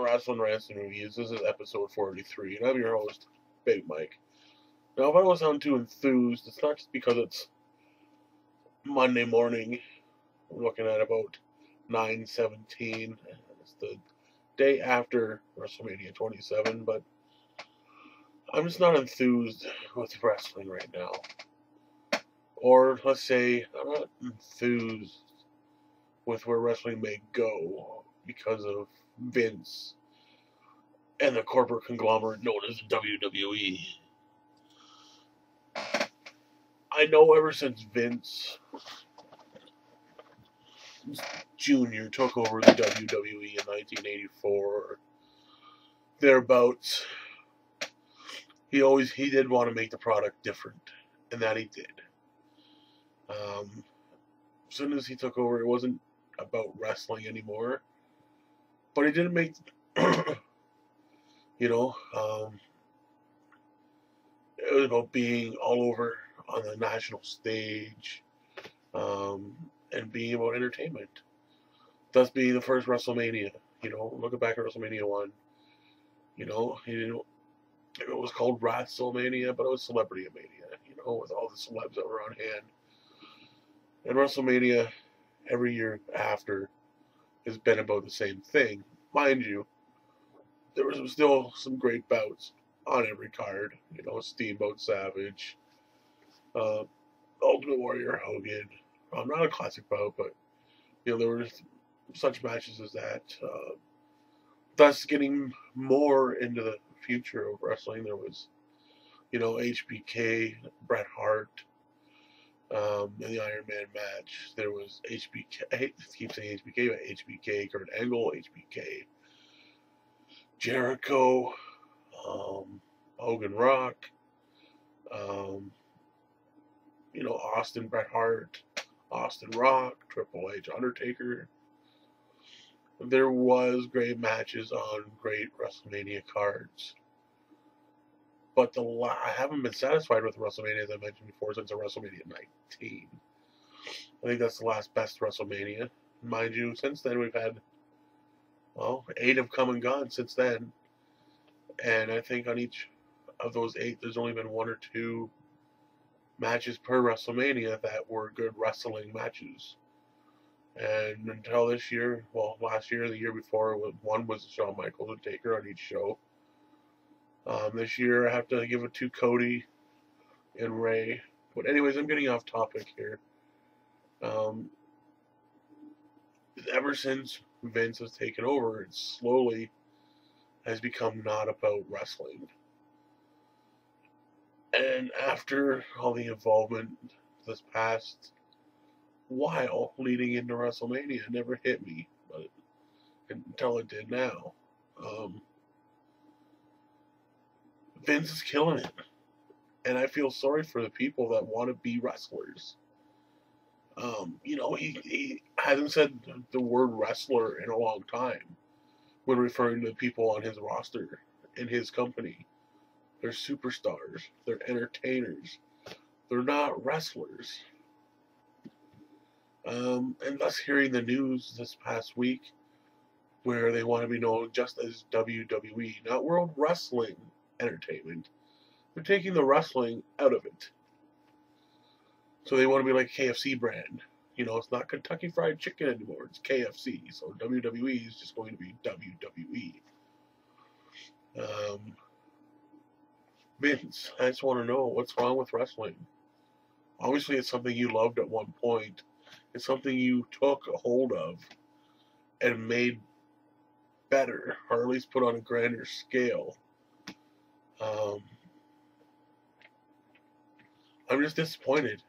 Wrestling Reviews. This is episode 43, and I'm your host, Big Mike. Now, if I don't sound too enthused, it's not just because it's Monday morning. We're looking at about 9/17. It's the day after WrestleMania 27, but I'm just not enthused with wrestling right now. Or, let's say, I'm not enthused with where wrestling may go because of Vince and the corporate conglomerate known as the WWE. I know ever since Vince Jr. took over the WWE in 1984, thereabouts, he did want to make the product different, and that he did. As soon as he took over, it wasn't about wrestling anymore, but he didn't make, it was about being all over on the national stage, and being about entertainment. Thus being the first WrestleMania. Looking back at WrestleMania 1, it was called WrestleMania, but it was Celebrity Mania, with all the celebs that were on hand. And WrestleMania, every year after, has been about the same thing. Mind you, there was still some great bouts on every card. Steamboat Savage, Ultimate Warrior Hogan. Not a classic bout, but there were such matches as that. Thus, getting more into the future of wrestling, there was, HBK, Bret Hart, in the Iron Man match. There was HBK. I keep saying HBK, but HBK, Kurt Angle, HBK, Jericho, Hogan Rock, Austin, Bret Hart, Austin Rock, Triple H, Undertaker. There was great matches on great WrestleMania cards. But I haven't been satisfied with WrestleMania, as I mentioned before, since WrestleMania 19. I think that's the last best WrestleMania. Mind you, since then we've had, 8 have come and gone since then. And I think on each of those 8, there's only been 1 or 2 matches per WrestleMania that were good wrestling matches. And until this year, last year, the year before, one was Shawn Michaels and Taker on each show. This year, I have to give it to Cody and Ray. But anyways, I'm getting off topic here. Ever since Vince has taken over, it slowly has become not about wrestling. And after all the involvement this past while leading into WrestleMania, it never hit me, but until it did now. Vince is killing it, and I feel sorry for the people that want to be wrestlers. He hasn't said the word wrestler in a long time when referring to the people on his roster in his company. They're superstars. They're entertainers. They're not wrestlers. And thus hearing the news this past week where they want to be known just as WWE, not World Wrestling Entertainment. They're taking the wrestling out of it. So they want to be like KFC brand. It's not Kentucky Fried Chicken anymore. It's KFC. So WWE is just going to be WWE. Vince, I just want to know what's wrong with wrestling. Obviously, it's something you loved at one point. It's something you took a hold of and made better, or at least put on a grander scale. I'm just disappointed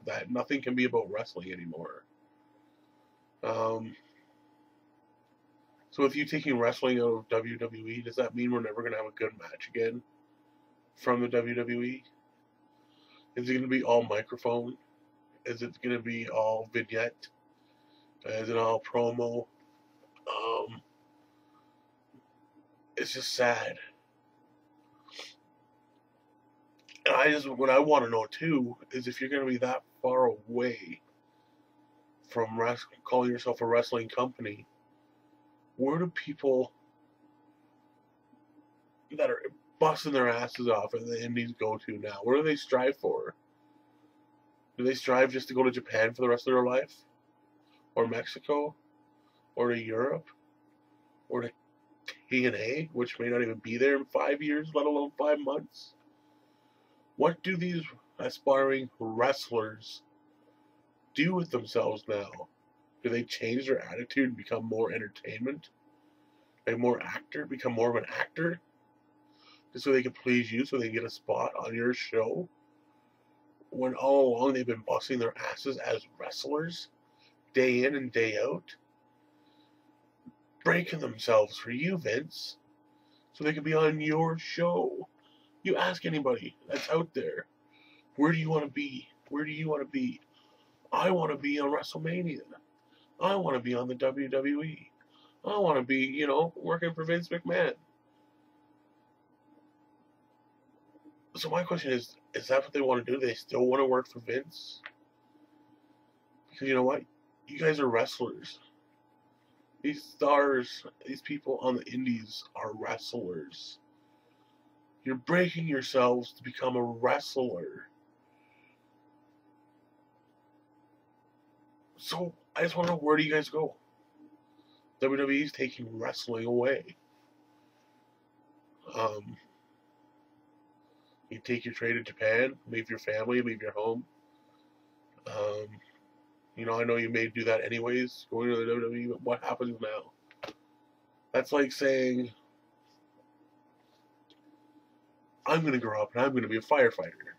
that nothing can be about wrestling anymore. So with you taking wrestling out of WWE, does that mean we're never going to have a good match again from the WWE? Is it going to be all microphone? Is it going to be all vignette? Is it all promo? It's just sad. And what I want to know too is if you're going to be that far away from calling yourself a wrestling company, where do people that are busting their asses off and the indies go to now? What do they strive for? Do they strive just to go to Japan for the rest of their life? Or Mexico? Or to Europe? Or to TNA, which may not even be there in 5 years, let alone 5 months? What do these aspiring wrestlers do with themselves now? Do they change their attitude and become more entertainment? Become more of an actor? Just so they can please you, so they can get a spot on your show? When all along they've been busting their asses as wrestlers, day in and day out? Breaking themselves for you, Vince, so they can be on your show. You ask anybody that's out there, where do you want to be? Where do you want to be? I want to be on WrestleMania. I want to be on the WWE. I want to be, working for Vince McMahon. So my question is that what they want to do? They still want to work for Vince? Because you know what? You guys are wrestlers. These stars, these people on the indies are wrestlers. You're breaking yourselves to become a wrestler. So I just want to know, where do you guys go? WWE's taking wrestling away. You take your trade to Japan, leave your family, leave your home. I know you may do that anyways, going to the WWE, but what happens now? That's like saying, I'm going to grow up and I'm going to be a firefighter.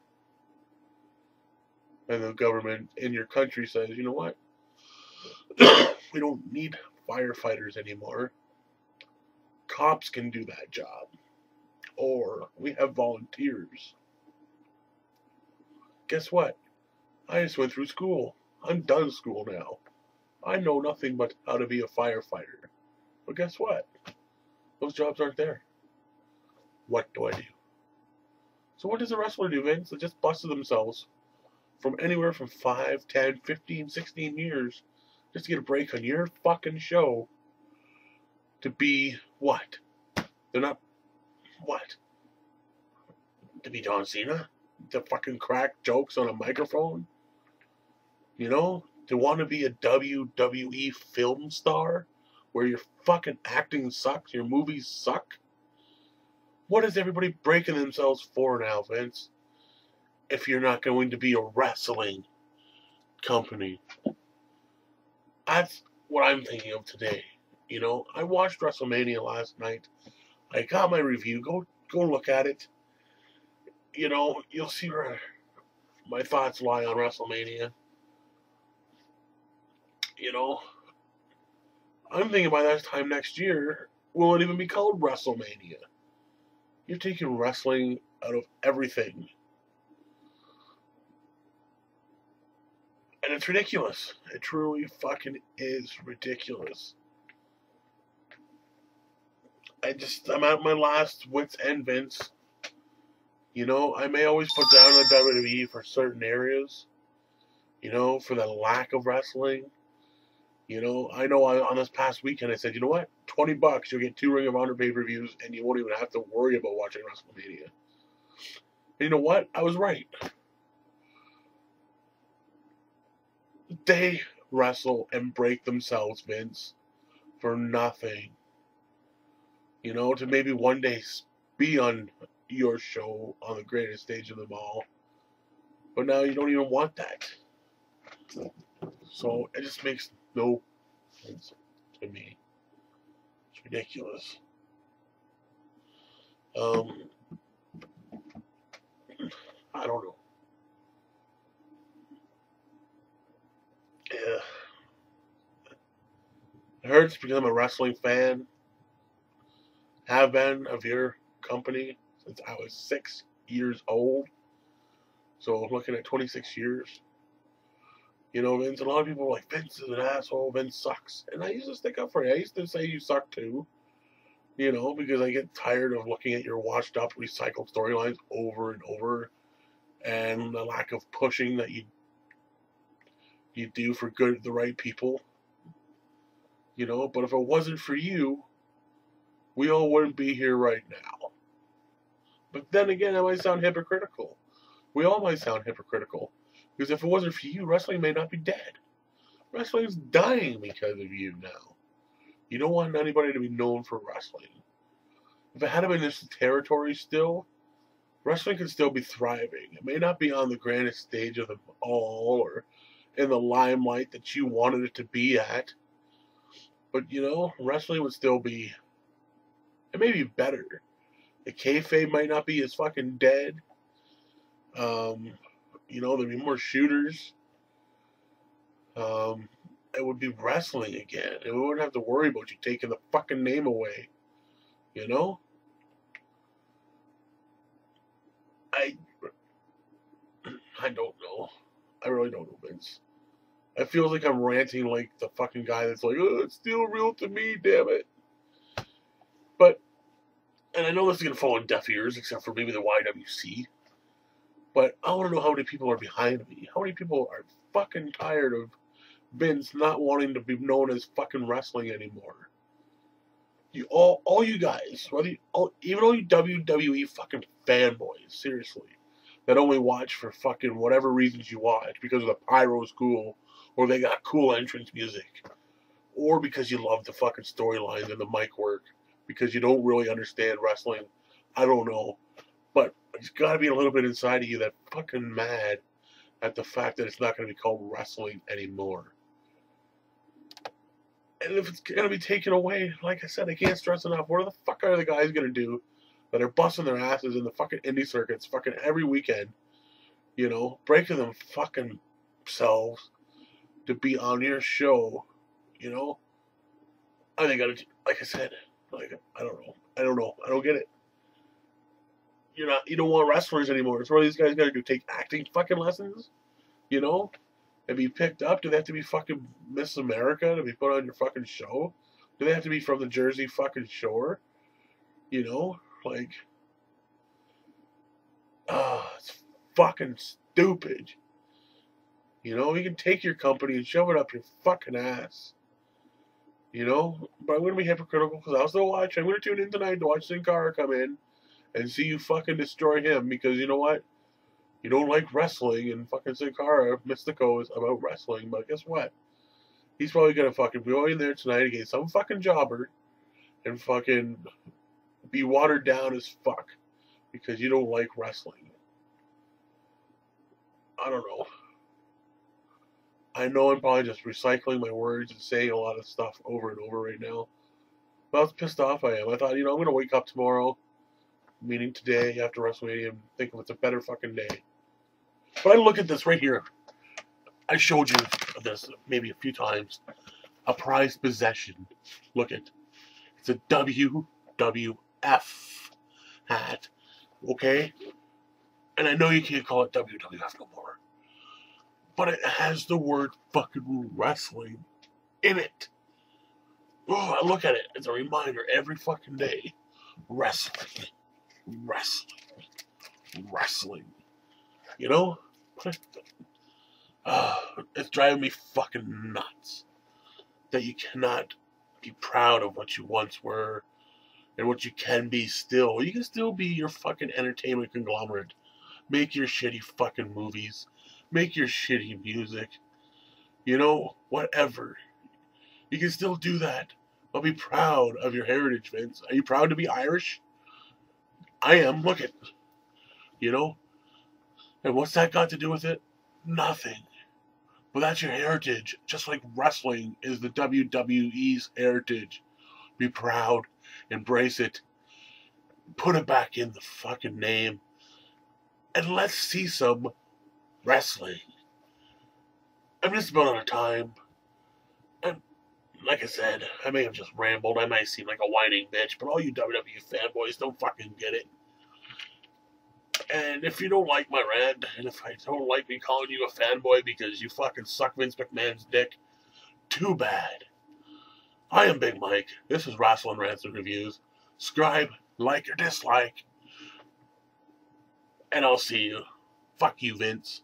And the government in your country says, you know what? We don't need firefighters anymore. Cops can do that job. Or we have volunteers. Guess what? I just went through school. I'm done school now. I know nothing but how to be a firefighter. But guess what? Those jobs aren't there. What do I do? So what does a wrestler do, Vince? They just busted themselves from anywhere from 5, 10, 15, 16 years just to get a break on your fucking show to be what? They're not what? To be John Cena? To fucking crack jokes on a microphone? To want to be a WWE film star where your fucking acting sucks, your movies suck? What is everybody breaking themselves for now, Vince? If you're not going to be a wrestling company. That's what I'm thinking of today. I watched WrestleMania last night. I got my review. Go look at it. You'll see where my thoughts lie on WrestleMania. I'm thinking by that time next year, will it even be called WrestleMania? You're taking wrestling out of everything. And it's ridiculous. It truly fucking is ridiculous. I'm at my last wit's end, Vince. I may always put down the WWE for certain areas. For the lack of wrestling. I know on this past weekend I said, you know what? $20, you'll get 2 Ring of Honor pay-per-views, and you won't even have to worry about watching WrestleMania. And you know what? I was right. They wrestle and break themselves, Vince, for nothing. To maybe one day be on your show on the greatest stage of them all. But now you don't even want that. So it just makes no sense to me. It's ridiculous. I don't know. Yeah. It hurts because I'm a wrestling fan. Have been of your company since I was 6 years old. So I'm looking at 26 years. Vince, a lot of people are like, Vince is an asshole, Vince sucks. And I used to stick up for you. I used to say you suck too. Because I get tired of looking at your washed up, recycled storylines over and over. And the lack of pushing that you do for the right people. But if it wasn't for you, we all wouldn't be here right now. But then again, I might sound hypocritical. We all might sound hypocritical. Because if it wasn't for you, wrestling may not be dead. Wrestling's dying because of you now. You don't want anybody to be known for wrestling. If it had been this territory still, wrestling could still be thriving. It may not be on the grandest stage of them all or in the limelight that you wanted it to be at. But, you know, wrestling would still be, it may be better. The kayfabe might not be as fucking dead. You know, there'd be more shooters. It would be wrestling again. And we wouldn't have to worry about you taking the fucking name away. You know? I don't know. I really don't know, Vince. I feel like I'm ranting like the fucking guy that's like, oh, it's still real to me, damn it. But, and I know this is going to fall on deaf ears, except for maybe the YWC. But I want to know how many people are behind me. How many people are fucking tired of Vince not wanting to be known as fucking wrestling anymore? You all you guys, even all you WWE fucking fanboys, seriously, that only watch for fucking whatever reasons you watch, because of the pyro's cool, or they got cool entrance music, or because you love the fucking storylines and the mic work, because you don't really understand wrestling. I don't know. But there's got to be a little bit inside of you that's fucking mad at the fact that it's not going to be called wrestling anymore. And if it's going to be taken away, like I said, I can't stress enough, what the fuck are the guys going to do that are busting their asses in the fucking indie circuits fucking every weekend, you know, breaking them fucking selves to be on your show, you know? I think, like I said, like, I don't know. I don't get it. You don't want wrestlers anymore. So what are these guys got to do? Take acting fucking lessons? You know? And be picked up? Do they have to be fucking Miss America to be put on your fucking show? Do they have to be from the Jersey fucking Shore? You know? Like, it's fucking stupid. You know? You can take your company and shove it up your fucking ass. You know? But I'm going to be hypocritical because I'll still watch. I'm going to tune in tonight to watch Sin Cara come in and see you fucking destroy him, because you know what? You don't like wrestling, and fucking Sin Cara Mystico is about wrestling, but guess what? He's probably gonna fucking go in there tonight against some fucking jobber and fucking be watered down as fuck because you don't like wrestling. I don't know. I know I'm probably just recycling my words and saying a lot of stuff over and over right now. But how pissed off I am. I thought, I'm gonna wake up tomorrow, meaning today after WrestleMania, and think it's a better fucking day. But I look at this right here. I showed you this maybe a few times. A prized possession. Look at. It's a WWF hat. Okay? And I know you can't call it WWF no more. But it has the word fucking wrestling in it. Oh, I look at it as a reminder every fucking day. Wrestling. You know? It's driving me fucking nuts that you cannot be proud of what you once were and what you can be still. You can still be your fucking entertainment conglomerate. Make your shitty fucking movies. Make your shitty music. You know, whatever. You can still do that. But be proud of your heritage, Vince. Are you proud to be Irish? I am. Look at. You know? And what's that got to do with it? Nothing. But that's your heritage. Just like wrestling is the WWE's heritage. Be proud. Embrace it. Put it back in the fucking name. And let's see some wrestling. I'm just about out of time. And like I said, I may have just rambled. I might seem like a whining bitch. But all you WWE fanboys don't fucking get it. And if you don't like my rant, and if I don't like me calling you a fanboy because you fucking suck Vince McMahon's dick, too bad. I am Big Mike. This is Wrestling Rants and Reviews. Subscribe, like, or dislike. And I'll see you. Fuck you, Vince.